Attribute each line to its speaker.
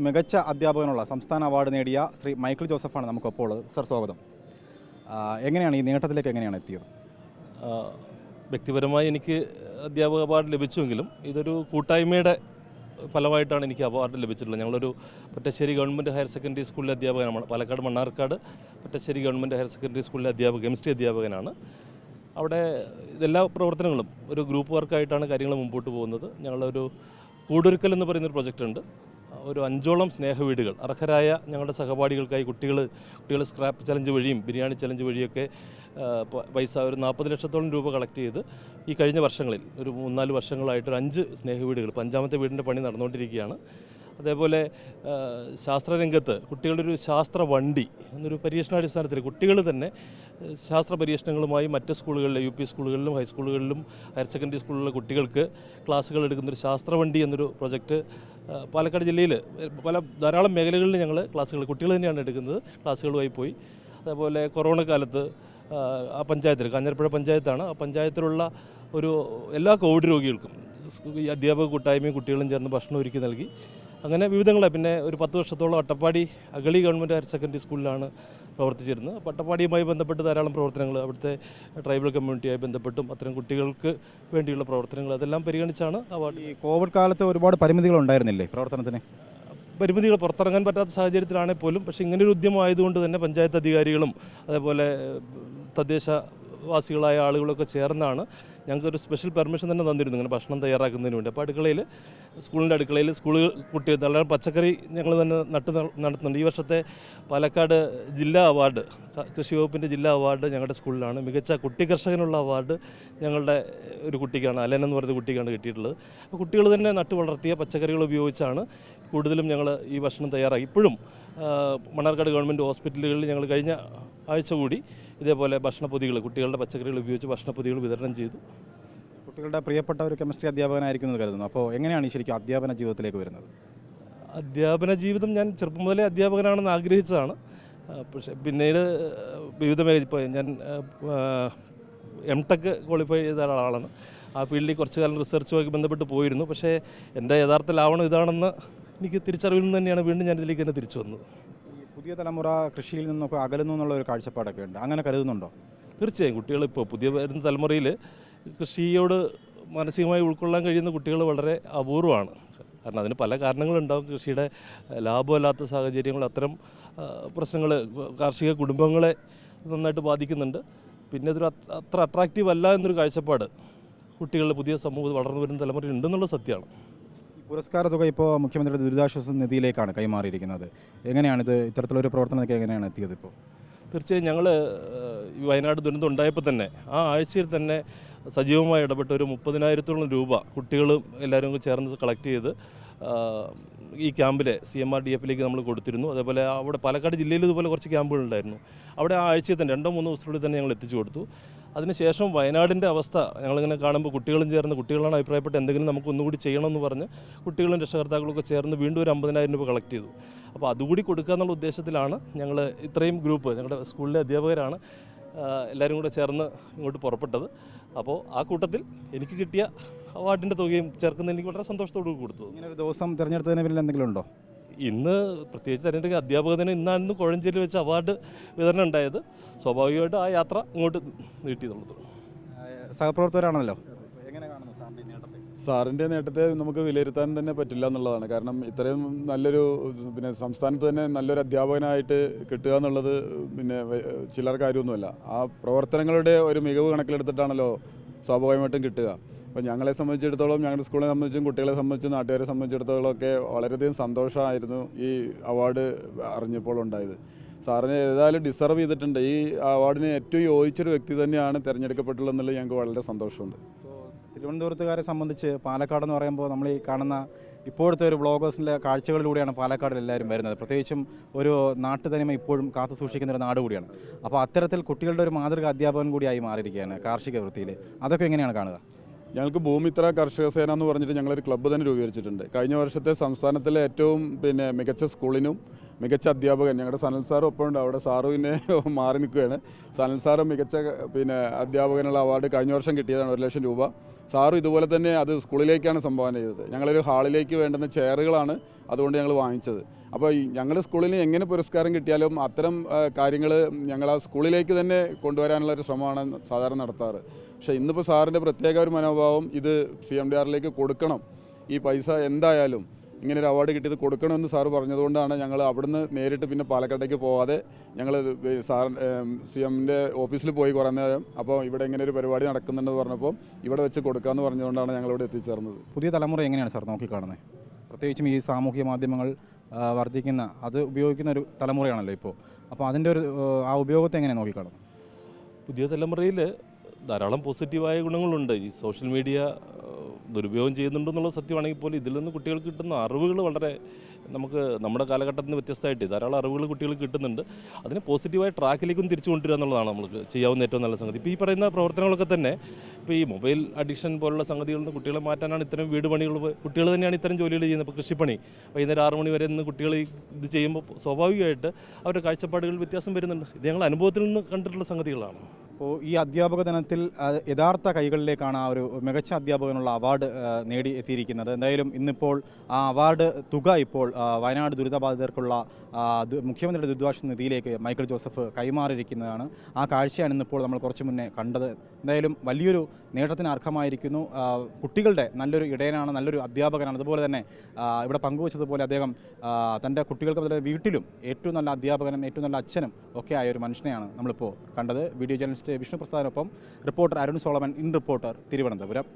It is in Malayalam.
Speaker 1: മികച്ച അധ്യാപകനുള്ള സംസ്ഥാന അവാർഡ് നേടിയ ശ്രീ മൈക്കിൾ ജോസഫാണ് നമുക്കൊപ്പോൾ ഉള്ളത്. സർ, സ്വാഗതം. എങ്ങനെയാണ് ഈ നേട്ടത്തിലേക്ക് എങ്ങനെയാണ് എത്തിയത്?
Speaker 2: വ്യക്തിപരമായി എനിക്ക് അധ്യാപക അവാർഡ് ലഭിച്ചുവെങ്കിലും ഇതൊരു കൂട്ടായ്മയുടെ ഫലമായിട്ടാണ് എനിക്ക് അവാർഡ് ലഭിച്ചിട്ടുള്ളത്. ഞങ്ങളൊരു പട്ടശ്ശേരി ഗവൺമെൻറ് ഹയർ സെക്കൻഡറി സ്കൂളിലെ അധ്യാപകനാണ്. Palakkad Mannarkkad Pattassery government higher secondary സ്കൂളിലെ കെമിസ്ട്രി അധ്യാപകനാണ്. അവിടെ ഇതെല്ലാ പ്രവർത്തനങ്ങളും ഒരു ഗ്രൂപ്പ് വർക്കായിട്ടാണ് കാര്യങ്ങൾ മുമ്പോട്ട് പോകുന്നത്. ഞങ്ങളൊരു കൂടൊരുക്കൽ എന്ന് പറയുന്നൊരു പ്രൊജക്റ്റ് ഉണ്ട്. ഒരു 5ഓളം സ്നേഹവീടുകൾ അർഹരായ ഞങ്ങളുടെ സഹപാഠികൾക്കായി കുട്ടികൾ സ്ക്രാപ്പ് ചലഞ്ച് വഴിയും ബിരിയാണി ചലഞ്ച് വഴിയൊക്കെ പൈസ ഒരു 40 ലക്ഷത്തോളം രൂപ കളക്ട് ചെയ്ത് ഈ കഴിഞ്ഞ വർഷങ്ങളിൽ ഒരു 3-4 വർഷങ്ങളായിട്ടൊരു 5 സ്നേഹവീടുകൾ, 5ാമത്തെ വീടിൻ്റെ പണി നടന്നുകൊണ്ടിരിക്കുകയാണ്. അതേപോലെ ശാസ്ത്രരംഗത്ത് കുട്ടികളുടെ ഒരു ശാസ്ത്ര വണ്ടി എന്നൊരു പരീക്ഷണാടിസ്ഥാനത്തിൽ കുട്ടികൾ തന്നെ ശാസ്ത്ര പരീക്ഷണങ്ങളുമായി മറ്റ് സ്കൂളുകളിലെ UP സ്കൂളുകളിലും ഹൈസ്കൂളുകളിലും ഹയർ സെക്കൻഡറി സ്കൂളിലെ കുട്ടികൾക്ക് ക്ലാസ്സുകൾ എടുക്കുന്നൊരു ശാസ്ത്രവണ്ടി എന്നൊരു പ്രൊജക്റ്റ് പാലക്കാട് ജില്ലയിൽ ധാരാളം മേഖലകളിൽ ഞങ്ങൾ ക്ലാസ്സുകൾ കുട്ടികൾ തന്നെയാണ് എടുക്കുന്നത്, ക്ലാസ്സുകളുമായി പോയി. അതേപോലെ കൊറോണ കാലത്ത് ആ പഞ്ചായത്തിൽ, കാഞ്ഞിരപ്പുഴ പഞ്ചായത്താണ്, ആ പഞ്ചായത്തിലുള്ള ഒരു എല്ലാ കോവിഡ് രോഗികൾക്കും ഈ അധ്യാപക കൂട്ടായ്മയും കുട്ടികളും ചേർന്ന് ഭക്ഷണം ഒരുക്കി നൽകി. അങ്ങനെ വിവിധങ്ങളെ പിന്നെ ഒരു 10 വർഷത്തോളം Attappadi Agali government higher secondary സ്കൂളിലാണ് പ്രവർത്തിച്ചിരുന്നത്. അപ്പോൾ അട്ടപ്പാടിയുമായി ബന്ധപ്പെട്ട് ധാരാളം പ്രവർത്തനങ്ങൾ, അവിടുത്തെ ട്രൈബൽ കമ്മ്യൂണിറ്റിയായി ബന്ധപ്പെട്ടും അത്തരം കുട്ടികൾക്ക് വേണ്ടിയുള്ള പ്രവർത്തനങ്ങൾ അതെല്ലാം പരിഗണിച്ചാണ് അവാർഡ്.
Speaker 1: ഈ കോവിഡ് കാലത്ത് ഒരുപാട് പരിമിതികൾ ഉണ്ടായിരുന്നില്ലേ പ്രവർത്തനത്തിന്?
Speaker 2: പരിമിതികൾ, പുറത്തിറങ്ങാൻ പറ്റാത്ത സാഹചര്യത്തിലാണെങ്കിൽ പോലും, പക്ഷേ ഇങ്ങനൊരു ഉദ്യമം ആയതുകൊണ്ട് തന്നെ പഞ്ചായത്ത് അധികാരികളും അതേപോലെ തദ്ദേശവാസികളായ ആളുകളൊക്കെ ചേർന്നാണ് ഞങ്ങൾക്കൊരു സ്പെഷ്യൽ പെർമിഷൻ തന്നെ തന്നിരുന്നു ഇങ്ങനെ ഭക്ഷണം തയ്യാറാക്കുന്നതിന് വേണ്ടി. അപ്പോൾ സ്കൂളിൻ്റെ അടുക്കളയിൽ കുട്ടികൾ ധാരാളം പച്ചക്കറി ഞങ്ങൾ തന്നെ നടത്തുന്നുണ്ട്. ഈ വർഷത്തെ പാലക്കാട് ജില്ലാ അവാർഡ്, കൃഷി വകുപ്പിൻ്റെ ജില്ലാ അവാർഡ് ഞങ്ങളുടെ സ്കൂളിലാണ്. മികച്ച കുട്ടി കർഷകനുള്ള അവാർഡ് ഞങ്ങളുടെ ഒരു കുട്ടിക്കാണ്, അലൻ എന്ന് പറയുന്ന കുട്ടിക്കാണ് കിട്ടിയിട്ടുള്ളത്. അപ്പോൾ കുട്ടികൾ തന്നെ നട്ടു വളർത്തിയ പച്ചക്കറികൾ ഉപയോഗിച്ചാണ് കൂടുതലും ഞങ്ങൾ ഈ ഭക്ഷണം തയ്യാറാക്കി. ഇപ്പോഴും മണ്ണാർക്കാട് ഗവൺമെൻറ് ഹോസ്പിറ്റലുകളിൽ ഞങ്ങൾ കഴിഞ്ഞ ആഴ്ച കൂടി ഇതേപോലെ ഭക്ഷണപ്പൊതികൾ, കുട്ടികളുടെ പച്ചക്കറികൾ ഉപയോഗിച്ച് ഭക്ഷണപ്പൊതികൾ വിതരണം ചെയ്തു.
Speaker 1: കുട്ടികളുടെ പ്രിയപ്പെട്ട ഒരു കെമിസ്ട്രി അധ്യാപകനായിരിക്കുന്നത് കരുതുന്നു. അപ്പോൾ എങ്ങനെയാണ് ഈ ശരിക്കും അധ്യാപന ജീവിതത്തിലേക്ക് വരുന്നത്?
Speaker 2: അധ്യാപന ജീവിതം ഞാൻ ചെറുപ്പം മുതലേ അധ്യാപകനാണെന്ന് ആഗ്രഹിച്ചതാണ്. പക്ഷേ പിന്നീട് വിവിധ ഇപ്പോൾ ഞാൻ MTech ക്വാളിഫൈ ചെയ്ത ഒരാളാണ്. ആ ഫീൽഡിൽ കുറച്ചു കാലം റിസർച്ചുമായി ബന്ധപ്പെട്ട് പോയിരുന്നു. പക്ഷേ എൻ്റെ യഥാർത്ഥ ലാവണം ഇതാണെന്ന് എനിക്ക് തിരിച്ചറിവിൽ നിന്ന് തന്നെയാണ് വീണ്ടും ഞാൻ ഇതിലേക്ക് തന്നെ തിരിച്ചു വന്നത്.
Speaker 1: പുതിയ തലമുറ കൃഷിയിൽ നിന്നൊക്കെ അകലുന്നു എന്നുള്ള ഒരു കാഴ്ചപ്പാടൊക്കെ ഉണ്ട്, അങ്ങനെ കരുതുന്നുണ്ടോ?
Speaker 2: തീർച്ചയായും കുട്ടികളിപ്പോൾ പുതിയ വരുന്ന തലമുറയിൽ കൃഷിയോട് മാനസികമായി ഉൾക്കൊള്ളാൻ കഴിയുന്ന കുട്ടികൾ വളരെ അപൂർവമാണ്. കാരണം അതിന് പല കാരണങ്ങളുണ്ടാകും. കൃഷിയുടെ ലാഭമല്ലാത്ത സാഹചര്യങ്ങൾ, അത്തരം പ്രശ്നങ്ങൾ കാർഷിക കുടുംബങ്ങളെ നന്നായിട്ട് ബാധിക്കുന്നുണ്ട്. പിന്നെ അതൊരു അത്ര അട്രാക്റ്റീവ് അല്ല എന്നൊരു കാഴ്ചപ്പാട് കുട്ടികളുടെ പുതിയ സമൂഹത്തിൽ വളർന്നു വരുന്ന തലമുറയിൽ ഉണ്ടെന്നുള്ള സത്യമാണ്.
Speaker 1: പുരസ്കാര തുക ഇപ്പോൾ മുഖ്യമന്ത്രിയുടെ ദുരിതാശ്വാസ നിധിയിലേക്കാണ് കൈമാറിയിരിക്കുന്നത്. എങ്ങനെയാണിത്, ഇത്തരത്തിലൊരു പ്രവർത്തനമൊക്കെ എങ്ങനെയാണ് എത്തിയത്? ഇപ്പോൾ
Speaker 2: തീർച്ചയായും ഞങ്ങൾ വയനാട് ദുരന്തം ഉണ്ടായപ്പോൾ തന്നെ ആ ആഴ്ചയിൽ തന്നെ സജീവമായി ഇടപെട്ട് ഒരു 30,000-ഓളം രൂപ കുട്ടികളും എല്ലാവരും കൂടി ചേർന്ന് കളക്ട് ചെയ്ത് ഈ ക്യാമ്പിലെ CMRDF നമ്മൾ കൊടുത്തിരുന്നു. അതേപോലെ അവിടെ പാലക്കാട് ജില്ലയിൽ ഇതുപോലെ കുറച്ച് ക്യാമ്പുകളുണ്ടായിരുന്നു. അവിടെ ആ ആഴ്ചയിൽ തന്നെ 2-3 ദിവസത്തിനുള്ളിൽ തന്നെ ഞങ്ങൾ എത്തിച്ചു കൊടുത്തു. അതിനുശേഷം വയനാടിൻ്റെ അവസ്ഥ ഞങ്ങളിങ്ങനെ കാണുമ്പോൾ കുട്ടികളും ചേർന്ന്, കുട്ടികളാണ് അഭിപ്രായപ്പെട്ട് എന്തെങ്കിലും നമുക്ക് ഒന്നുകൂടി ചെയ്യണമെന്ന് പറഞ്ഞ് കുട്ടികളും രക്ഷകർത്താക്കളൊക്കെ ചേർന്ന് വീണ്ടും ഒരു 50,000 രൂപ കളക്ട് ചെയ്തു. അപ്പോൾ അതുകൂടി കൊടുക്കുക എന്നുള്ള ഉദ്ദേശത്തിലാണ് ഞങ്ങൾ ഇത്രയും ഗ്രൂപ്പ്, ഞങ്ങളുടെ സ്കൂളിലെ അധ്യാപകരാണ് എല്ലാവരും കൂടെ ചേർന്ന് ഇങ്ങോട്ട് പുറപ്പെട്ടത്. അപ്പോൾ ആ കൂട്ടത്തിൽ എനിക്ക് കിട്ടിയ അവാർഡിൻ്റെ തുകയും ചേർക്കുന്ന എനിക്ക് വളരെ സന്തോഷത്തോടു കൊടുത്തു.
Speaker 1: ഇങ്ങനെ ഒരു ദിവസം തിരഞ്ഞെടുത്തതിന് പിന്നിൽ എന്തെങ്കിലും ഉണ്ടോ?
Speaker 2: ഇന്ന് പ്രത്യേകിച്ച് തിരഞ്ഞെടുക്കുക അധ്യാപകന് ഇന്നാണ് കോഴഞ്ചേരിയിൽ വെച്ച് അവാർഡ് വിതരണം ഉണ്ടായത്. സ്വാഭാവികമായിട്ട് ആ യാത്ര ഇങ്ങോട്ട് നീട്ടിയെന്നുള്ളത്.
Speaker 1: സഹപ്രവർത്തകരാണല്ലോ, എങ്ങനെ കാണുന്നു സാറിൻ്റെ നേട്ടത്തെ?
Speaker 3: സാറിൻ്റെ നേട്ടത്തെ നമുക്ക് വിലയിരുത്താൻ തന്നെ പറ്റില്ല എന്നുള്ളതാണ്. കാരണം ഇത്രയും നല്ലൊരു സംസ്ഥാനത്ത് തന്നെ നല്ലൊരു അധ്യാപകനായിട്ട് കിട്ടുക എന്നുള്ളത് ചില്ലറ കാര്യമൊന്നുമല്ല. ആ പ്രവർത്തനങ്ങളുടെ ഒരു മികവ് കണക്കിലെടുത്തിട്ടാണല്ലോ സ്വാഭാവികമായിട്ടും കിട്ടുക. അപ്പോൾ ഞങ്ങളെ സംബന്ധിച്ചിടത്തോളം, ഞങ്ങളുടെ സ്കൂളിനെ സംബന്ധിച്ചും കുട്ടികളെ സംബന്ധിച്ചും നാട്ടുകാരെ സംബന്ധിച്ചിടത്തോളം ഒക്കെ വളരെയധികം സന്തോഷമായിരുന്നു ഈ അവാർഡ് അറിഞ്ഞപ്പോൾ ഉണ്ടായത്. സാറിന് ഏതായാലും ഡിസർവ് ചെയ്തിട്ടുണ്ട്. ഈ അവാർഡിന് ഏറ്റവും യോജിച്ചൊരു വ്യക്തി തന്നെയാണ് തിരഞ്ഞെടുക്കപ്പെട്ടുള്ളതെന്നുള്ളത് ഞങ്ങൾക്ക് വളരെ സന്തോഷമുണ്ട്.
Speaker 1: തിരുവനന്തപുരത്തുകാരെ സംബന്ധിച്ച് പാലക്കാട് എന്ന് പറയുമ്പോൾ നമ്മൾ ഈ കാണുന്ന ഇപ്പോഴത്തെ ഒരു വ്ളോഗേഴ്സിൻ്റെ കാഴ്ചകളിലൂടെയാണ് പാലക്കാടിൽ എല്ലാവരും വരുന്നത്. പ്രത്യേകിച്ചും ഒരു നാട്ടുതനിമ ഇപ്പോഴും കാത്തു സൂക്ഷിക്കുന്ന ഒരു നാട് കൂടിയാണ്. അപ്പോൾ അത്തരത്തിൽ കുട്ടികളുടെ ഒരു മാതൃക അധ്യാപകൻ കൂടിയായി മാറിയിരിക്കുകയാണ് കാർഷിക വൃത്തിയിൽ. അതൊക്കെ എങ്ങനെയാണ് കാണുക?
Speaker 3: ഞങ്ങൾക്ക് ഭൂമിത്ര കർഷക സേന എന്ന് പറഞ്ഞിട്ട് ഞങ്ങളൊരു ക്ലബ്ബ് തന്നെ രൂപീകരിച്ചിട്ടുണ്ട്. കഴിഞ്ഞ വർഷത്തെ സംസ്ഥാനത്തിലെ ഏറ്റവും മികച്ച സ്കൂളിനും മികച്ച അധ്യാപകൻ ഞങ്ങളുടെ സനൽ സാറും ഒപ്പം ഉണ്ട്. അവിടെ സാറ് പിന്നെ മാറി നിൽക്കുകയാണ്. സനൽ സാറ് മികച്ച അധ്യാപകനുള്ള അവാർഡ് കഴിഞ്ഞ വർഷം കിട്ടിയതാണ്, 1,00,000 രൂപ. സാറും ഇതുപോലെ തന്നെ അത് സ്കൂളിലേക്കാണ് സംഭാവന ചെയ്തത്. ഞങ്ങളൊരു ഹാളിലേക്ക് വേണ്ടുന്ന ചെയറുകളാണ് അതുകൊണ്ട് ഞങ്ങൾ വാങ്ങിച്ചത്. അപ്പോൾ ഞങ്ങൾ സ്കൂളിന് എങ്ങനെ പുരസ്കാരം കിട്ടിയാലും അത്തരം കാര്യങ്ങൾ ഞങ്ങൾ ആ സ്കൂളിലേക്ക് തന്നെ കൊണ്ടുവരാനുള്ള ഒരു ശ്രമമാണ് സാധാരണ നടത്താറ്. പക്ഷേ ഇന്നിപ്പോൾ സാറിൻ്റെ പ്രത്യേക ഒരു മനോഭാവം ഇത് CMDRലേക്ക് കൊടുക്കണം, ഈ പൈസ എന്തായാലും ഇങ്ങനെ ഒരു അവാർഡ് കിട്ടിയത് കൊടുക്കണമെന്ന് സാറ് പറഞ്ഞതുകൊണ്ടാണ് ഞങ്ങൾ അവിടുന്ന് നേരിട്ട് പിന്നെ പാലക്കാട്ടേക്ക് പോവാതെ ഞങ്ങൾ സാർ CMൻ്റെ ഓഫീസിൽ പോയി കുറേ നേരം. അപ്പോൾ ഇവിടെ ഇങ്ങനെ ഒരു പരിപാടി നടക്കുന്നുണ്ടെന്ന് പറഞ്ഞപ്പോൾ ഇവിടെ വെച്ച് കൊടുക്കാമെന്ന് പറഞ്ഞതുകൊണ്ടാണ് ഞങ്ങളിവിടെ എത്തിച്ചേർന്നത്.
Speaker 1: പുതിയ തലമുറ എങ്ങനെയാണ് സാർ നോക്കിക്കാണുന്നത്? പ്രത്യേകിച്ചും ഈ സാമൂഹ്യ മാധ്യമങ്ങൾ വർദ്ധിക്കുന്ന അത് ഉപയോഗിക്കുന്ന ഒരു തലമുറയാണല്ലോ ഇപ്പോൾ. അപ്പോൾ അതിൻ്റെ ഒരു ആ ഉപയോഗത്തെ എങ്ങനെ നോക്കിക്കാണുന്നു?
Speaker 2: പുതിയ തലമുറയിൽ ധാരാളം പോസിറ്റീവായ ഗുണങ്ങളുണ്ട്. ഈ സോഷ്യൽ മീഡിയ ദുരുപയോഗം ചെയ്യുന്നുണ്ടെന്നുള്ളത് സത്യമാണെങ്കിൽ പോലും ഇതിൽ നിന്ന് കുട്ടികൾക്ക് കിട്ടുന്ന അറിവുകൾ വളരെ നമുക്ക് നമ്മുടെ കാലഘട്ടത്തിൽ നിന്ന് വ്യത്യസ്തമായിട്ട് ധാരാളം അറിവുകൾ കുട്ടികൾക്ക് കിട്ടുന്നുണ്ട്. അതിനെ പോസിറ്റീവായ ട്രാക്കിലേക്കും തിരിച്ചു കൊണ്ടുവരിക എന്നുള്ളതാണ് നമുക്ക് ചെയ്യാവുന്ന ഏറ്റവും നല്ല സംഗതി. ഇപ്പോൾ ഈ പറയുന്ന പ്രവർത്തനങ്ങളൊക്കെ തന്നെ ഇപ്പോൾ ഈ മൊബൈൽ അഡിക്ഷൻ പോലുള്ള സംഗതികളിൽ നിന്ന് കുട്ടികളെ മാറ്റാനാണ് ഇത്തരം വീട് പണികൾ, കുട്ടികൾ തന്നെയാണ് ഇത്തരം ജോലികൾ ചെയ്യുന്നത്. ഇപ്പോൾ കൃഷിപ്പണി വൈകുന്നേരം 6 മണി വരെ നിന്ന് കുട്ടികൾ ഇത് ചെയ്യുമ്പോൾ സ്വാഭാവികമായിട്ട് അവരുടെ കാഴ്ചപ്പാടുകൾ വ്യത്യാസം വരുന്നുണ്ട്. ഇത് ഞങ്ങൾ അനുഭവത്തിൽ നിന്ന് കണ്ടിട്ടുള്ള സംഗതികളാണ്.
Speaker 1: അപ്പോൾ ഈ അധ്യാപക ദിനത്തിൽ യഥാർത്ഥ കൈകളിലേക്കാണ് ആ ഒരു മികച്ച അധ്യാപകനുള്ള അവാർഡ് നേടി എത്തിയിരിക്കുന്നത്. എന്തായാലും ഇന്നിപ്പോൾ ആ അവാർഡ് തുക ഇപ്പോൾ വയനാട് ദുരിതബാധിതർക്കുള്ള മുഖ്യമന്ത്രിയുടെ ദുരിതാശ്വാസ നിധിയിലേക്ക് മൈക്കിൾ ജോസഫ് കൈമാറിയിരിക്കുന്നതാണ്. ആ കാഴ്ചയാണ് ഇന്നിപ്പോൾ നമ്മൾ കുറച്ച് മുന്നേ കണ്ടത്. എന്തായാലും വലിയൊരു നേട്ടത്തിന് അർഹമായിരിക്കുന്നു. കുട്ടികളുടെ നല്ലൊരു ഇടയനാണ്, നല്ലൊരു അധ്യാപകനാണ്. അതുപോലെ തന്നെ ഇവിടെ പങ്കുവച്ചതുപോലെ അദ്ദേഹം തൻ്റെ കുട്ടികൾക്ക് വീട്ടിലും ഏറ്റവും നല്ല അധ്യാപകനും ഏറ്റവും നല്ല അച്ഛനും ഒക്കെ ആയ ഒരു മനുഷ്യനെയാണ് നമ്മളിപ്പോൾ കണ്ടത്. വീഡിയോ ജേർണലിസ്റ്റ് വിഷ്ണു പ്രസാദിനൊപ്പം reporter Arun Solomon, in reporter, Thiruvananthapuram.